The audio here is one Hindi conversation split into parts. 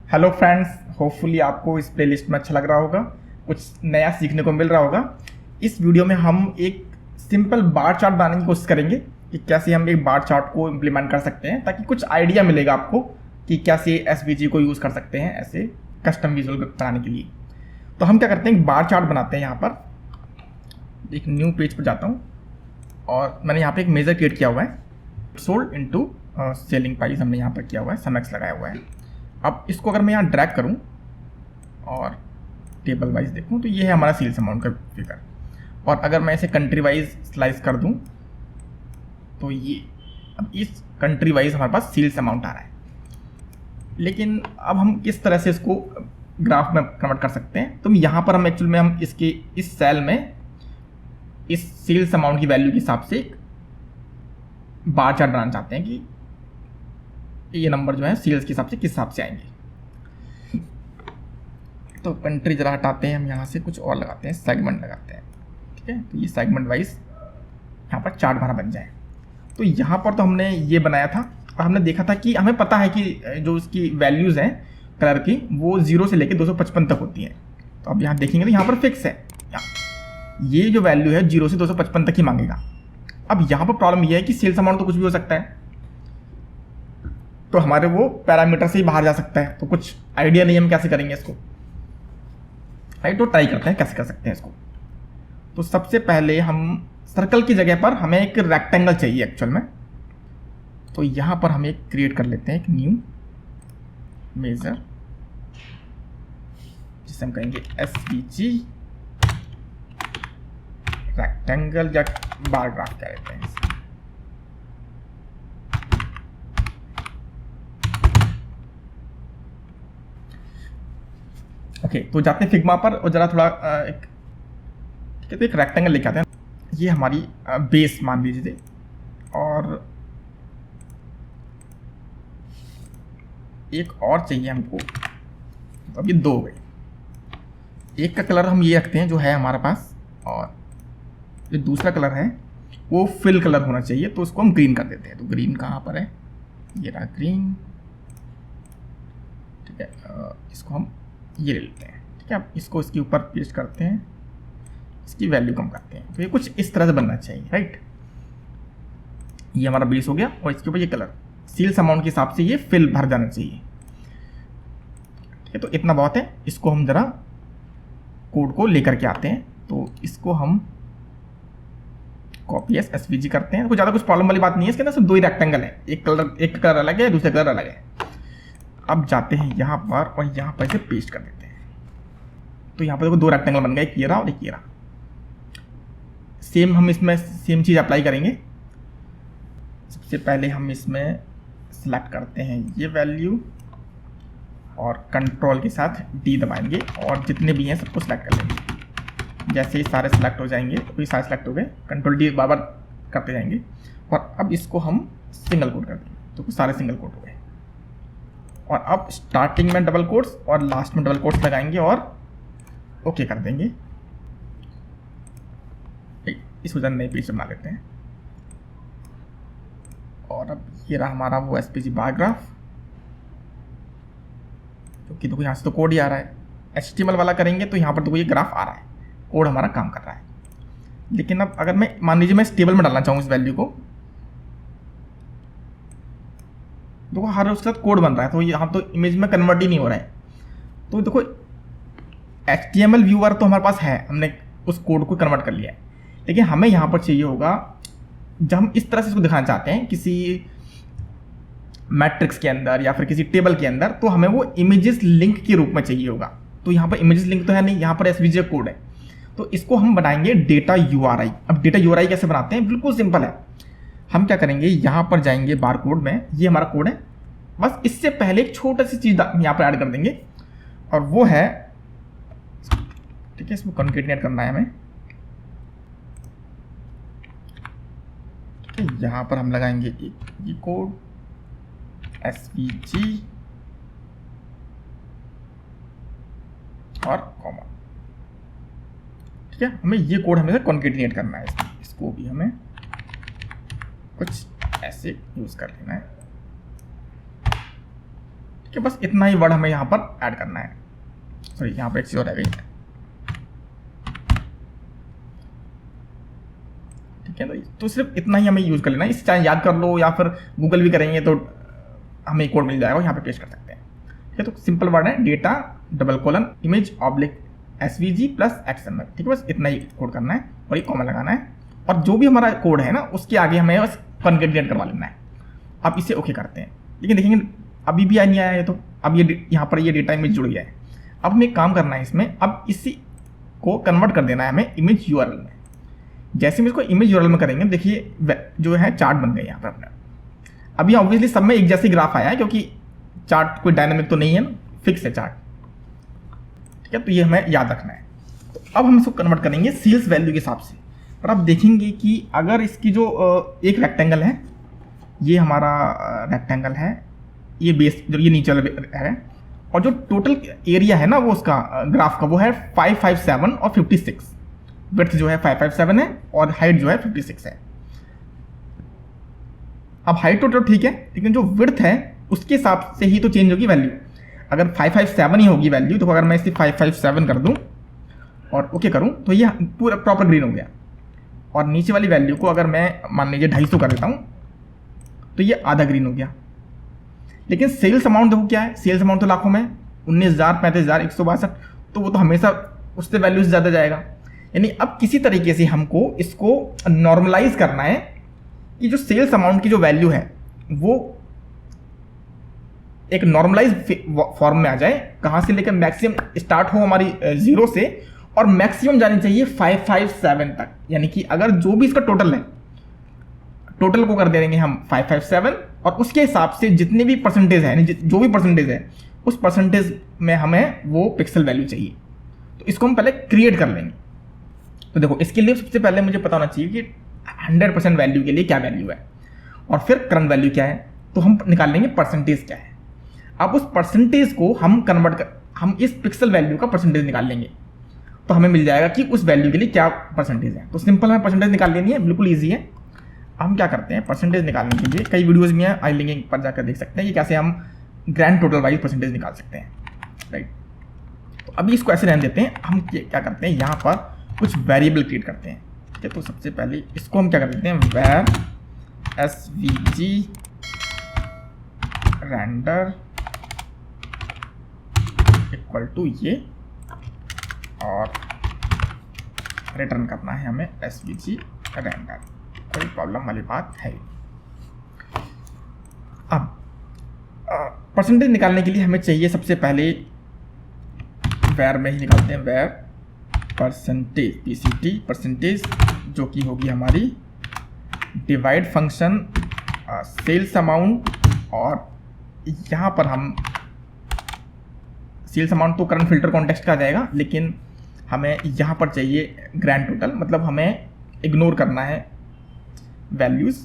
हेलो फ्रेंड्स, होपफुली आपको इस प्लेलिस्ट में अच्छा लग रहा होगा, कुछ नया सीखने को मिल रहा होगा। इस वीडियो में हम एक सिंपल बार चार्ट बनाने की कोशिश करेंगे कि कैसे हम एक बार चार्ट को इम्प्लीमेंट कर सकते हैं, ताकि कुछ आइडिया मिलेगा आपको कि कैसे एसवीजी को यूज़ कर सकते हैं ऐसे कस्टम विजुअल बनाने के लिए। तो हम क्या करते हैं, एक बार चार्ट बनाते हैं। यहाँ पर एक न्यू पेज पर जाता हूँ और मैंने यहाँ पर एक मेजर क्रिएट किया हुआ है, सोल्ड इनटू सेलिंग प्राइस हमने यहाँ पर किया हुआ है, समएक्स लगाया हुआ है। अब इसको अगर मैं यहाँ ड्रैग करूँ और टेबल वाइज देखूँ तो ये है हमारा सेल्स अमाउंट का फिगर। और अगर मैं इसे कंट्री वाइज स्लाइस कर दूँ तो ये अब इस कंट्री वाइज हमारे पास सेल्स अमाउंट आ रहा है। लेकिन अब हम किस तरह से इसको ग्राफ में कन्वर्ट कर सकते हैं, तो यहाँ पर हम एक्चुअल में हम इसके इस सेल में इस सेल्स अमाउंट की वैल्यू के हिसाब से एक बार चार्ट बनाना चाहते हैं कि ये नंबर जो है सेल्स के हिसाब से किस हिसाब से आएंगे। तो कंट्री जरा हटाते हैं, हम यहाँ से कुछ और लगाते हैं, सेगमेंट लगाते हैं। ठीक है, तो ये सेगमेंट वाइज यहाँ पर चार्ट हमारा बन जाए। तो यहाँ पर तो हमने ये बनाया था और हमने देखा था कि हमें पता है कि जो इसकी वैल्यूज़ हैं कलर की वो 0 से लेकर 255 तक होती हैं। तो अब यहाँ देखेंगे तो यहाँ पर फिक्स है, ये जो वैल्यू है 0 से 255 तक ही मांगेगा। अब यहाँ पर प्रॉब्लम ये है कि सेल्स अमाउंट तो कुछ भी हो सकता है, तो हमारे वो पैरामीटर से ही बाहर जा सकता है। तो कुछ आइडिया नहीं हम कैसे करेंगे इसको, राइट। तो ट्राई करते हैं कैसे कर सकते हैं इसको। तो सबसे पहले हम सर्कल की जगह पर हमें एक रेक्टेंगल चाहिए एक्चुअल में। तो यहाँ पर हम एक क्रिएट कर लेते हैं, एक न्यू मेजर, जिसे हम कहेंगे एसवीजी रेक्टेंगल या बार ग्राफ कह लेते हैं। ओके, तो जाते हैं फिग्मा पर और जरा थोड़ा एक रेक्टेंगल लेके आते हैं। ये हमारी बेस मान लीजिए, और एक और चाहिए हमको। तो अब ये 2 हो गई। एक का कलर हम ये रखते हैं जो है हमारे पास, और जो दूसरा कलर है वो फिल कलर होना चाहिए, तो उसको हम ग्रीन कर देते हैं। तो ग्रीन कहाँ पर है, ये रहा ग्रीन। ठीक है, इसको हम ये ले लेते हैं। ठीक है, अब इसको इसके ऊपर पेस्ट करते हैं, इसकी वैल्यू कम करते हैं। तो ये कुछ इस तरह से बनना चाहिए, राइट। ये हमारा बेस हो गया और इसके ऊपर ये कलर सेल्स अमाउंट के हिसाब से ये फिल भर जाना चाहिए। ठीक है, तो इतना बहुत है। इसको हम जरा कोड को लेकर के आते हैं। तो इसको हम कॉपी एस एसवीजी करते हैं। तो ज़्यादा कुछ प्रॉब्लम वाली बात नहीं है, इसके अंदर सिर्फ 2 ही रेक्टेंगल है, एक कलर अलग है, दूसरा कलर अलग है। अब जाते हैं यहाँ पर और यहाँ पर इसे पेस्ट कर देते हैं। तो यहाँ पर देखो 2 रेक्टेंगल बन गए, एक ये रहा और एक ये रहा। सेम हम इसमें सेम चीज़ अप्लाई करेंगे। सबसे पहले हम इसमें सेलेक्ट करते हैं ये वैल्यू और कंट्रोल के साथ डी दबाएंगे और जितने भी हैं सबको सिलेक्ट कर लेंगे। जैसे ही सारे सिलेक्ट हो जाएंगे, तो ये सारे सिलेक्ट हो गए, कंट्रोल डी बार बार करते जाएंगे। और अब इसको हम सिंगल कोट कर देंगे, तो सारे सिंगल कोट हो गए। और अब स्टार्टिंग में डबल कोट्स और लास्ट में डबल कोट्स लगाएंगे और ओके कर देंगे। इस वजह नए पेज बना लेते हैं। और अब ये रहा हमारा वो एसपीजी बार ग्राफ, क्योंकि देखो यहाँ से तो कोड ही आ रहा है। एचटीएमएल वाला करेंगे तो यहाँ पर देखो ये ग्राफ आ रहा है, कोड हमारा काम कर रहा है। लेकिन अब अगर मैं मान लीजिए मैं इस टेबल में डालना चाहूँ इस वैल्यू को, देखो हर उसके साथ कोड बन रहा है, तो यहाँ तो इमेज में कन्वर्ट ही नहीं हो रहा है। तो देखो HTML व्यूअर तो हमारे पास है, हमने उस कोड को कन्वर्ट कर लिया है। लेकिन हमें यहाँ पर चाहिए होगा, जब हम इस तरह से इसको दिखाना चाहते हैं किसी मैट्रिक्स के अंदर या फिर किसी टेबल के अंदर, तो हमें वो इमेजेस लिंक के रूप में चाहिए होगा। तो यहाँ पर इमेजेस लिंक तो है नहीं, यहाँ पर एसवीजी कोड है। तो इसको हम बनाएंगे डेटा URI। अब डेटा URI कैसे बनाते हैं, बिल्कुल सिंपल है। हम क्या करेंगे, यहाँ पर जाएंगे बार कोड में, ये हमारा कोड है। बस इससे पहले एक छोटा सी चीज़ यहाँ पर ऐड कर देंगे, और वो है, ठीक है, इसको कॉन्केटिनेट करना है हमें। ठीक है, यहाँ पर हम लगाएंगे ये कोड एसवीजी और कॉमा। ठीक है, हमें ये कोड हमें कॉन्केटिनेट करना है, इसको भी हमें कुछ ऐसे यूज़ कर लेना है। ठीक है, बस इतना ही वर्ड हमें यहाँ पर ऐड करना है। सॉरी, यहाँ पर एक चीज़ और रह गई है। ठीक है, तो सिर्फ इतना ही हमें यूज़ कर लेना है। इस चाहे याद कर लो या फिर गूगल भी करेंगे तो हमें कोड मिल जाएगा, यहाँ पे पेस्ट कर सकते हैं। ठीक है, तो सिंपल वर्ड है data double colon image oblique SVG plus XML। ठीक है, बस इतना ही कोड करना है और ये कॉमा लगाना है, और जो भी हमारा कोड है ना उसके आगे हमें बस कॉन्केटिनेट करवा लेना है। अब इसे ओके करते हैं, लेकिन देखेंगे अभी भी नहीं आया है, तो अब ये यहाँ पर ये डेटा इमेज जुड़ गया है। अब हमें काम करना है इसमें, अब इसी को कन्वर्ट कर देना है हमें इमेज URL में। जैसे हम इसको इमेज URL में करेंगे, देखिए जो है चार्ट बन गए यहाँ पर अपने। अभी ऑब्वियसली सब में एक जैसी ग्राफ आया है, क्योंकि चार्ट कोई डायनामिक तो नहीं है ना, फिक्स है चार्ट। ठीक है, तो ये हमें याद रखना है। तो अब हम इसको कन्वर्ट करेंगे सेल्स वैल्यू के हिसाब से। और आप देखेंगे कि अगर इसकी जो एक रेक्टेंगल है, ये हमारा रेक्टेंगल है, ये बेस जो ये नीचे वाला है, और जो टोटल एरिया है ना वो उसका ग्राफ का वो है 557 और 56। विड्थ जो है 557 है और हाइट जो है 56 है। अब हाइट तो ठीक है, लेकिन जो विड्थ है उसके हिसाब से ही तो चेंज होगी वैल्यू। अगर 557 ही होगी वैल्यू, तो अगर मैं इसे 557 कर दूं और ओके करूं तो ये पूरा प्रॉपर ग्रीन हो गया। और नीचे वाली वैल्यू को अगर मैं मान लीजिए 250 कर देता हूं तो ये आधा ग्रीन हो गया। लेकिन सेल्स अमाउंट देखो क्या है, सेल्स अमाउंट तो लाखों में 19,000, 35,000, 162, तो वो तो हमेशा उससे वैल्यू से ज़्यादा जाएगा। यानी अब किसी तरीके से हमको इसको नॉर्मलाइज करना है कि जो सेल्स अमाउंट की जो वैल्यू है वो एक नॉर्मलाइज फॉर्म में आ जाए। कहाँ से लेकर मैक्सिमम स्टार्ट हो हमारी 0 से, और मैक्सिमम जानी चाहिए 557 तक। यानी कि अगर जो भी इसका टोटल है, टोटल को कर देंगे हम 557, और उसके हिसाब से जितने भी परसेंटेज है, जो भी परसेंटेज है उस परसेंटेज में हमें वो पिक्सल वैल्यू चाहिए। तो इसको हम पहले क्रिएट कर लेंगे। तो देखो, इसके लिए सबसे पहले मुझे पता होना चाहिए कि 100% वैल्यू के लिए क्या वैल्यू है, और फिर करंट वैल्यू क्या है। तो हम निकाल लेंगे परसेंटेज क्या है। अब उस परसेंटेज को हम इस पिक्सल वैल्यू का परसेंटेज निकाल लेंगे, तो हमें मिल जाएगा कि उस वैल्यू के लिए क्या परसेंटेज है। तो सिंपल हमें परसेंटेज निकाल लेनी है, बिल्कुल ईजी है। हम क्या करते हैं, परसेंटेज निकालने के लिए कई वीडियोज़ में है, आई लिंक पर जाकर देख सकते हैं कि कैसे हम ग्रैंड टोटल वाइज परसेंटेज निकाल सकते हैं, राइट। तो अभी इसको ऐसे रहने देते हैं। हम क्या करते हैं, यहाँ पर कुछ वेरिएबल क्रिएट करते हैं। ठीक है, तो सबसे पहले इसको हम क्या कर देते हैं, where SVG render equal to ये, और रिटर्न करना है हमें SVG रेंडर। कोई प्रॉब्लम वाली बात है। अब परसेंटेज निकालने के लिए हमें चाहिए सबसे पहले where में ही निकालते हैं, where परसेंटेज PCT परसेंटेज, जो कि होगी हमारी डिवाइड फंक्शन सेल्स अमाउंट। और यहाँ पर हम सेल्स अमाउंट तो करंट फिल्टर कॉन्टेक्स्ट का आ जाएगा, लेकिन हमें यहाँ पर चाहिए ग्रैंड टोटल, मतलब हमें इग्नोर करना है वैल्यूज़,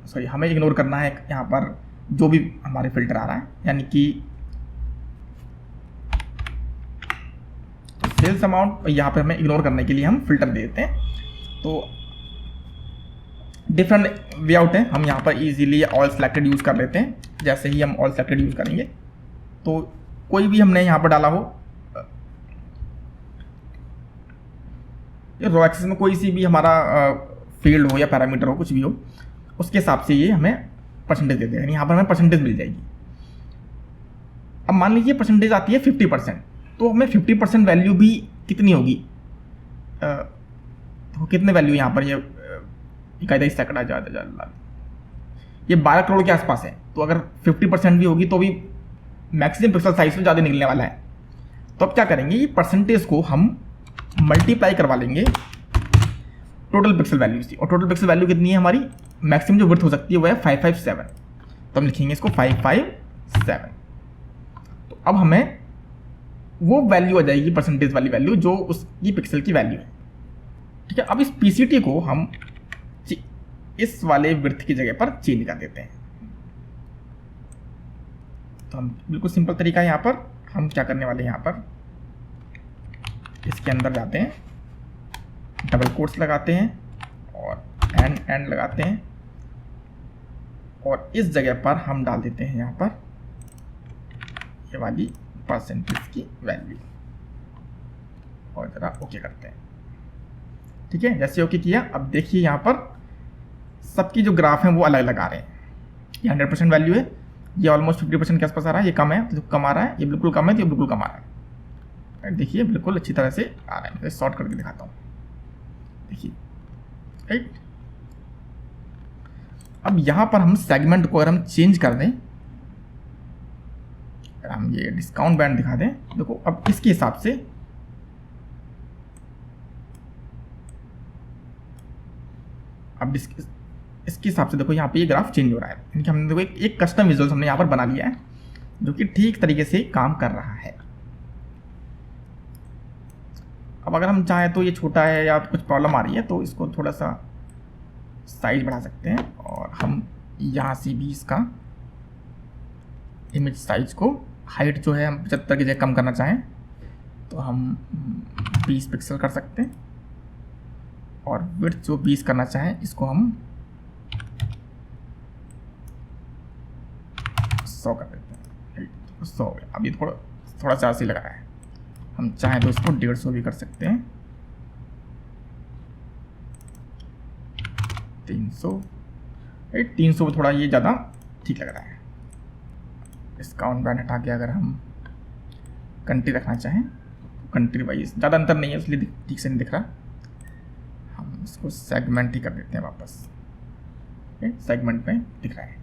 सॉरी हमें इग्नोर करना है यहाँ पर जो भी हमारे फिल्टर आ रहा है, यानी कि सेल्स अमाउंट यहाँ पे हमें इग्नोर करने के लिए हम फिल्टर दे देते हैं। तो डिफरेंट वे आउट है, हम यहाँ पर इजीली ऑल सेलेक्टेड यूज़ कर लेते हैं। जैसे ही हम ऑल सेलेक्टेड यूज़ करेंगे तो कोई भी हमने यहाँ पर डाला हो, रो एक्सेस में कोई सी भी हमारा फील्ड हो या पैरामीटर हो, कुछ भी हो, उसके हिसाब से ये हमें परसेंटेज दे देगा। यहाँ पर हमें परसेंटेज मिल जाएगी। अब मान लीजिए परसेंटेज आती है 50%, तो हमें 50% वैल्यू भी कितनी होगी, तो कितने वैल्यू यहाँ पर ये 21 सैकड़ा ज़्यादा, ये 12 करोड़ के आसपास है। तो अगर 50% भी होगी तो भी मैक्सिमम पिक्सल साइज से ज़्यादा निकलने वाला है। तो अब क्या करेंगे, ये परसेंटेज को हम मल्टीप्लाई करवा लेंगे टोटल पिक्सल वैल्यू से। और टोटल पिक्सल वैल्यू कितनी है हमारी, मैक्सिमम जो विड्थ हो सकती है वो है 557। तो हम लिखेंगे इसको 557। तो अब हमें वो वैल्यू आ जाएगी परसेंटेज वाली वैल्यू जो उसकी पिक्सल की वैल्यू है। ठीक है, अब इस PCT को हम इस वाले विड्थ की जगह पर चेंज कर देते हैं। तो हम बिल्कुल सिंपल तरीका है, यहाँ पर हम क्या करने वाले हैं, यहाँ पर इसके अंदर जाते हैं, डबल कोट्स लगाते हैं और एंड लगाते हैं, और इस जगह पर हम डाल देते हैं यहाँ पर ये वाली परसेंटेज की वैल्यू और जरा ओके करते हैं। ठीक है, जैसे ओके किया, अब देखिए यहाँ पर सबकी जो ग्राफ हैं वो अलग अलग आ रहे हैं। ये 100% वैल्यू है, ये ऑलमोस्ट 50% के आसपास आ रहा है, ये कम है तो कम आ रहा है, ये बिल्कुल कम है तो ये बिल्कुल कम आ रहा है। देखिए बिल्कुल अच्छी तरह से आ रहा है, मैं शॉर्ट करके दिखाता हूँ। देखिए राइट, अब यहाँ पर हम सेगमेंट को अगर हम चेंज कर दें, अगर हम ये डिस्काउंट बैंड दिखा दें, देखो अब इसके हिसाब से अब इसके हिसाब से देखो यहाँ पे ये ग्राफ चेंज हो रहा है। यानी कि हमने देखो एक कस्टम विजुअल्स हमने यहाँ पर बना लिया है जो कि ठीक तरीके से काम कर रहा है। अब अगर हम चाहें तो ये छोटा है या कुछ प्रॉब्लम आ रही है तो इसको थोड़ा सा साइज बढ़ा सकते हैं और हम यहाँ से भी इसका इमेज साइज को हाइट जो है हम 75 की जगह कम करना चाहें तो हम 20 पिक्सल कर सकते हैं और विड्थ जो 20 करना चाहें इसको हम 100 कर देते हैं। 100 अब ये थोड़ा सा ऐसे लग रहा है, हम चाहें तो इसको 150 भी कर सकते हैं, 300 राइट। 300 थोड़ा ये ज़्यादा ठीक लग रहा है। डिस्काउंट बैंड हटा के अगर हम कंट्री रखना चाहें तो कंट्री वाइज ज़्यादा अंतर नहीं है इसलिए ठीक से नहीं दिख रहा, हम इसको सेगमेंट ही कर देते हैं वापस। सेगमेंट में दिख रहा है।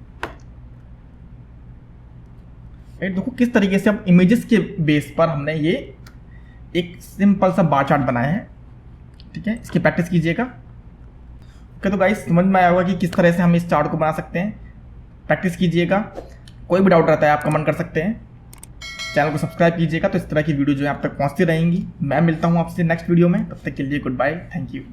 देखो किस तरीके से अब इमेजेस के बेस पर हमने ये एक सिंपल सा बार चार्ट बनाया है। ठीक है, इसकी प्रैक्टिस कीजिएगा। ओके, तो गाइस समझ में आया होगा कि किस तरह से हम इस चार्ट को बना सकते हैं। प्रैक्टिस कीजिएगा, कोई भी डाउट रहता है आप कमेंट कर सकते हैं। चैनल को सब्सक्राइब कीजिएगा तो इस तरह की वीडियो जो है आप तक पहुंचती रहेंगी। मैं मिलता हूं आपसे नेक्स्ट वीडियो में, तब तक के लिए गुड बाय, थैंक यू।